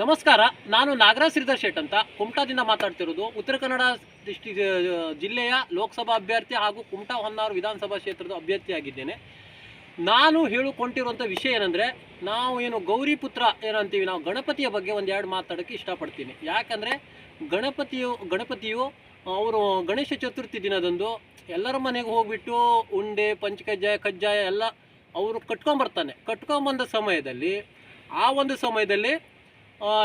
ನಮಸ್ಕಾರ. ನಾನು ನಾಗರಾಜ್ ಶ್ರೀಧರ್ ಶೆಟ್ ಅಂತ ಕುಮಟಾದಿಂದ ಮಾತಾಡ್ತಿರೋದು. ಉತ್ತರ ಕನ್ನಡ ಜಿಲ್ಲೆಯ ಲೋಕಸಭಾ ಅಭ್ಯರ್ಥಿ ಹಾಗೂ ಕುಮಟಾ ಹೊನ್ನಾವರ ವಿಧಾನಸಭಾ ಕ್ಷೇತ್ರದ ಅಭ್ಯರ್ಥಿಯಾಗಿದ್ದೇನೆ. ನಾನು ಹೇಳಿಕೊಂಡಿರುವಂಥ ವಿಷಯ ಏನಂದರೆ, ನಾವು ಏನು ಗೌರಿ ಪುತ್ರ ಏನಂತೀವಿ, ನಾವು ಗಣಪತಿಯ ಬಗ್ಗೆ ಒಂದೆರಡು ಮಾತಾಡೋಕ್ಕೆ ಇಷ್ಟಪಡ್ತೀನಿ. ಯಾಕಂದರೆ ಗಣಪತಿಯು ಅವರು ಗಣೇಶ ಚತುರ್ಥಿ ದಿನದಂದು ಎಲ್ಲರ ಮನೆಗೆ ಹೋಗಿಬಿಟ್ಟು ಉಂಡೆ ಕಜ್ಜಾಯ ಎಲ್ಲ ಅವರು ಕಟ್ಕೊಂಬಂದ ಸಮಯದಲ್ಲಿ ಆ ಒಂದು ಸಮಯದಲ್ಲಿ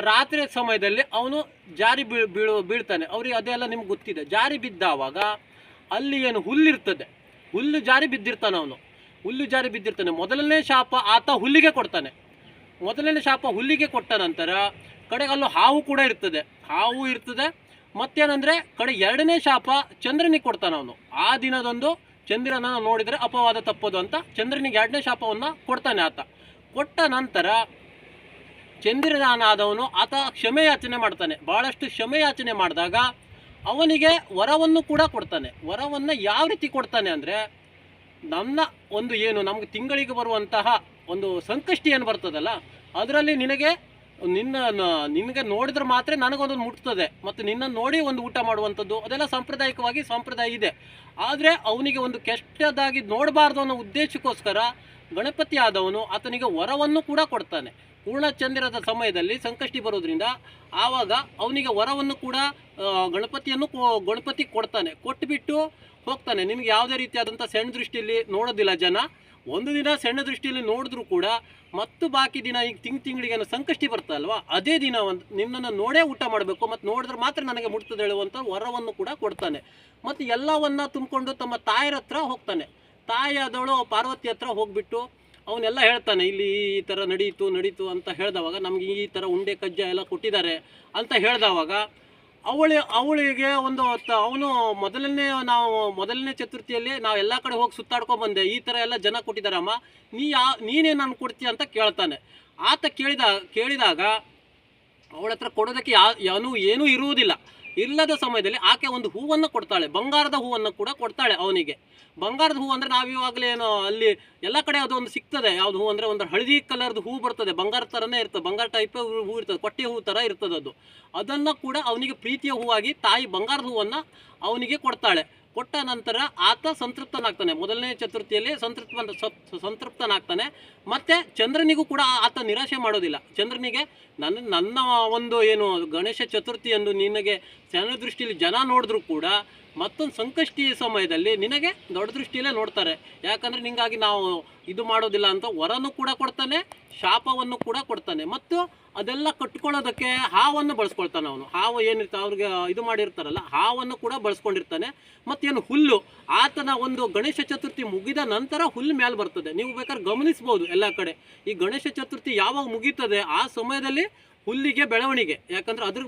ರಾತ್ರಿ ಸಮಯದಲ್ಲಿ ಅವನು ಜಾರಿ ಬೀಳ್ತಾನೆ. ಅವ್ರಿಗೆ ಅದೆಲ್ಲ ನಿಮ್ಗೆ ಗೊತ್ತಿದೆ. ಜಾರಿ ಬಿದ್ದಾವಾಗ ಅಲ್ಲಿ ಏನು ಹುಲ್ಲಿರ್ತದೆ, ಹುಲ್ಲು ಜಾರಿ ಬಿದ್ದಿರ್ತಾನೆ. ಹುಲ್ಲು ಜಾರಿ ಬಿದ್ದಿರ್ತಾನೆ. ಮೊದಲನೇ ಶಾಪ ಆತ ಹುಲ್ಲಿಗೆ ಕೊಡ್ತಾನೆ. ಮೊದಲನೇ ಶಾಪ ಹುಲ್ಲಿಗೆ ಕೊಟ್ಟ ನಂತರ ಕಡೆಗೆ ಅಲ್ಲೂ ಹಾವು ಕೂಡ ಇರ್ತದೆ. ಮತ್ತೇನೆಂದರೆ ಎರಡನೇ ಶಾಪ ಚಂದ್ರನಿಗೆ ಕೊಡ್ತಾನೆ ಅವನು. ಆ ದಿನದಂದು ಚಂದ್ರನನ್ನು ನೋಡಿದರೆ ಅಪವಾದ ತಪ್ಪೋದು ಅಂತ ಚಂದ್ರನಿಗೆ ಎರಡನೇ ಶಾಪವನ್ನು ಕೊಡ್ತಾನೆ ಆತ. ಕೊಟ್ಟ ನಂತರ ಚಂದ್ರನಾದವನು ಆತ ಕ್ಷಮೆಯಾಚನೆ ಮಾಡ್ತಾನೆ. ಭಾಳಷ್ಟು ಕ್ಷಮೆಯಾಚನೆ ಮಾಡಿದಾಗ ಅವನಿಗೆ ವರವನ್ನು ಕೂಡ ಕೊಡ್ತಾನೆ. ವರವನ್ನು ಯಾವ ರೀತಿ ಕೊಡ್ತಾನೆ ಅಂದರೆ, ನನ್ನ ಒಂದು ಏನು ನಮಗೆ ತಿಂಗಳಿಗೆ ಬರುವಂತಹ ಒಂದು ಸಂಕಷ್ಟಿ ಏನು ಬರ್ತದಲ್ಲ, ಅದರಲ್ಲಿ ನಿನಗೆ ನೋಡಿದ್ರೆ ಮಾತ್ರ ನನಗೊಂದು ಮುಟ್ತದೆ, ಮತ್ತು ನಿನ್ನನ್ನು ನೋಡಿ ಒಂದು ಊಟ ಮಾಡುವಂಥದ್ದು ಅದೆಲ್ಲ ಸಂಪ್ರದಾಯ ಇದೆ. ಆದರೆ ಅವನಿಗೆ ಒಂದು ಕೆಟ್ಟದಾಗಿ ನೋಡಬಾರ್ದು ಅನ್ನೋ ಉದ್ದೇಶಕ್ಕೋಸ್ಕರ ಗಣಪತಿ ಆದವನು ಆತನಿಗೆ ವರವನ್ನು ಕೂಡ ಕೊಡ್ತಾನೆ. ಪೂರ್ಣಚಂದ್ರದ ಸಮಯದಲ್ಲಿ ಸಂಕಷ್ಟಿ ಬರೋದ್ರಿಂದ ಆವಾಗ ಅವನಿಗೆ ವರವನ್ನು ಕೂಡ ಗಣಪತಿ ಕೊಡ್ತಾನೆ. ಕೊಟ್ಟುಬಿಟ್ಟು ಹೋಗ್ತಾನೆ. ನಿಮಗೆ ಯಾವುದೇ ರೀತಿಯಾದಂಥ ಸಣ್ಣ ದೃಷ್ಟಿಯಲ್ಲಿ ನೋಡೋದಿಲ್ಲ ಜನ. ಒಂದು ದಿನ ಸಣ್ಣ ದೃಷ್ಟಿಯಲ್ಲಿ ನೋಡಿದ್ರೂ ಕೂಡ ಮತ್ತು ಬಾಕಿ ದಿನ ಈಗ ತಿಂಗಳಿಗೆ ಸಂಕಷ್ಟಿ ಬರ್ತಲ್ವ, ಅದೇ ದಿನ ನಿನ್ನನ್ನು ನೋಡೇ ಊಟ ಮಾಡಬೇಕು, ಮತ್ತು ನೋಡಿದ್ರೆ ಮಾತ್ರ ನನಗೆ ಮುಟ್ತದೆ ಹೇಳುವಂಥ ವರವನ್ನು ಕೂಡ ಕೊಡ್ತಾನೆ. ಮತ್ತು ಎಲ್ಲವನ್ನ ತುಂಬಿಕೊಂಡು ತಮ್ಮ ತಾಯಿರ ಹತ್ರ ಹೋಗ್ತಾನೆ. ತಾಯಿ ಆದವಳು ಪಾರ್ವತಿ ಹತ್ರ ಹೋಗ್ಬಿಟ್ಟು ಅವನ್ನೆಲ್ಲ ಹೇಳ್ತಾನೆ. ಇಲ್ಲಿ ಈ ಥರ ನಡೀತು ಅಂತ ಹೇಳಿದವಾಗ, ನಮಗೆ ಈ ಥರ ಉಂಡೆ ಕಜ್ಜಾಯ ಎಲ್ಲ ಕೊಟ್ಟಿದ್ದಾರೆ ಅಂತ ಹೇಳಿದವಾಗ ಅವಳಿಗೆ ಅವನು ಮೊದಲನೇ ಚತುರ್ಥಿಯಲ್ಲಿ ನಾವು ಎಲ್ಲ ಕಡೆ ಹೋಗಿ ಸುತ್ತಾಡ್ಕೊಂಡ್ಬಂದೆ, ಈ ಥರ ಎಲ್ಲ ಜನ ಕೊಟ್ಟಿದ್ದಾರಮ್ಮ, ನೀನೇನು ನಾನು ಕೊಡ್ತೀಯ ಅಂತ ಕೇಳ್ತಾನೆ. ಆತ ಕೇಳಿದಾಗ ಅವಳ ಹತ್ರ ಕೊಡೋದಕ್ಕೆ ಏನೂ ಇರುವುದಿಲ್ಲ. ಇಲ್ಲದ ಸಮಯದಲ್ಲಿ ಆಕೆ ಒಂದು ಹೂವನ್ನು ಕೊಡ್ತಾಳೆ. ಬಂಗಾರದ ಹೂವನ್ನು ಕೂಡ ಕೊಡ್ತಾಳೆ ಅವನಿಗೆ. ಬಂಗಾರದ ಹೂ ಅಂದರೆ ನಾವಿವಾಗಲೇ ಏನೋ ಅಲ್ಲಿ ಎಲ್ಲ ಕಡೆ ಅದೊಂದು ಸಿಗ್ತದೆ. ಯಾವುದು ಹೂ ಅಂದರೆ ಒಂದು ಹಳದಿ ಕಲರ್ದು ಹೂ ಬರ್ತದೆ, ಬಂಗಾರ ಥರನೇ ಇರ್ತದೆ, ಬಂಗಾರ ಟೈಪ್ ಹೂ ಇರ್ತದೆ, ಕೊಟ್ಟೆ ಹೂ ಥರ ಇರ್ತದೆ ಅದನ್ನು ಕೂಡ ಅವನಿಗೆ ಪ್ರೀತಿಯ ಹೂವಾಗಿ ತಾಯಿ ಬಂಗಾರದ ಹೂವನ್ನು ಅವನಿಗೆ ಕೊಡ್ತಾಳೆ. ಕೊಟ್ಟ ನಂತರ ಆತ ಸಂತೃಪ್ತನಾಗ್ತಾನೆ. ಮೊದಲನೇ ಚತುರ್ಥಿಯಲ್ಲಿ ಸಂತೃಪ್ತನಾಗ್ತಾನೆ. ಮತ್ತು ಚಂದ್ರನಿಗೂ ಕೂಡ ಆತ ನಿರಾಶೆ ಮಾಡೋದಿಲ್ಲ. ಚಂದ್ರನಿಗೆ ನನ್ನ ಒಂದು ಏನು ಗಣೇಶ ಚತುರ್ಥಿ ಎಂದು ನಿನಗೆ ಸಣ್ಣ ದೃಷ್ಟಿಯಲ್ಲಿ ಜನ ನೋಡಿದ್ರೂ ಕೂಡ ಮತ್ತೊಂದು ಸಂಕಷ್ಟಿ ಸಮಯದಲ್ಲಿ ನಿನಗೆ ದೊಡ್ಡ ದೃಷ್ಟಿಯಲ್ಲೇ ನೋಡ್ತಾರೆ. ಯಾಕಂದರೆ ನಿಂಗಾಗಿ ನಾವು ಇದು ಮಾಡೋದಿಲ್ಲ ಅಂತ ವರನೂ ಕೂಡ ಕೊಡ್ತಾನೆ, ಶಾಪವನ್ನು ಕೂಡ ಕೊಡ್ತಾನೆ. ಮತ್ತು ಅದೆಲ್ಲ ಕಟ್ಕೊಳ್ಳೋದಕ್ಕೆ ಹಾವನ್ನು ಬಳಸ್ಕೊಳ್ತಾನೆ ಅವನು. ಹಾವು ಏನಿರ್ತಾವೆ ಅವ್ರಿಗೆ ಇದು ಮಾಡಿರ್ತಾರಲ್ಲ, ಹಾವನ್ನು ಕೂಡ ಬಳಸ್ಕೊಂಡಿರ್ತಾನೆ. ಮತ್ತೇನು ಹುಲ್ಲು, ಆತನ ಒಂದು ಗಣೇಶ ಚತುರ್ಥಿ ಮುಗಿದ ನಂತರ ಹುಲ್ಲು ಮೇಲೆ ಬರ್ತದೆ. ನೀವು ಬೇಕಾದ್ರೆ ಗಮನಿಸ್ಬೋದು ಎಲ್ಲ ಕಡೆ. ಈ ಗಣೇಶ ಚತುರ್ಥಿ ಯಾವಾಗ ಮುಗೀತದೆ ಆ ಸಮಯದಲ್ಲಿ ಹುಲ್ಲಿಗೆ ಬೆಳವಣಿಗೆ, ಯಾಕಂದರೆ ಅದ್ರ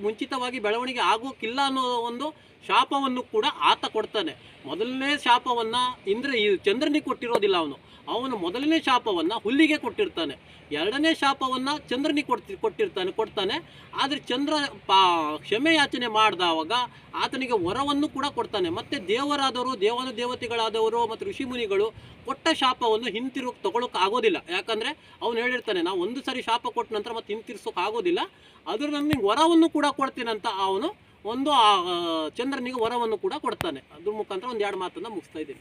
ಮುಂಚಿತವಾಗಿ ಬೆಳವಣಿಗೆ ಆಗೋಕ್ಕಿಲ್ಲ ಅನ್ನೋ ಒಂದು ಶಾಪವನ್ನು ಕೂಡ ಆತ ಕೊಡ್ತಾನೆ. ಮೊದಲನೇ ಶಾಪವನ್ನು ಈ ಚಂದ್ರನಿಗೆ ಕೊಟ್ಟಿರೋದಿಲ್ಲ. ಅವನು ಮೊದಲನೇ ಶಾಪವನ್ನು ಹುಲ್ಲಿಗೆ ಕೊಟ್ಟಿರ್ತಾನೆ. ಎರಡನೇ ಶಾಪವನ್ನು ಚಂದ್ರನಿಗೆ ಕೊಡ್ತಾನೆ. ಆದರೆ ಚಂದ್ರ ಕ್ಷಮೆ ಯಾಚನೆ ಮಾಡಿದವಾಗ ಆತನಿಗೆ ವರವನ್ನು ಕೂಡ ಕೊಡ್ತಾನೆ. ಮತ್ತು ದೇವತೆಗಳಾದವರು ಮತ್ತು ಋಷಿಮುನಿಗಳು ಕೊಟ್ಟ ಶಾಪವನ್ನು ತಗೊಳ್ಳೋಕೆ ಆಗೋದಿಲ್ಲ. ಯಾಕಂದರೆ ಅವನು ಹೇಳಿರ್ತಾನೆ, ನಾವು ಒಂದು ಸರಿ ಶಾಪ ಕೊಟ್ಟ ನಂತರ ಮತ್ತೆ ಹಿಂತಿರ್ಸೋಕೆ ಆಗೋದಿಲ್ಲ, ಅದ್ರ ನನಗೆ ವರವನ್ನು ಕೂಡ ಕೊಡ್ತೀನಂತ ಅವನು ಚಂದ್ರನಿಗೆ ವರವನ್ನು ಕೂಡ ಕೊಡ್ತಾನೆ. ಅದ್ರ ಮುಖಾಂತರ ಒಂದೆರಡು ಮಾತನ್ನು ಮುಗಿಸ್ತಾ ಇದ್ದೀನಿ.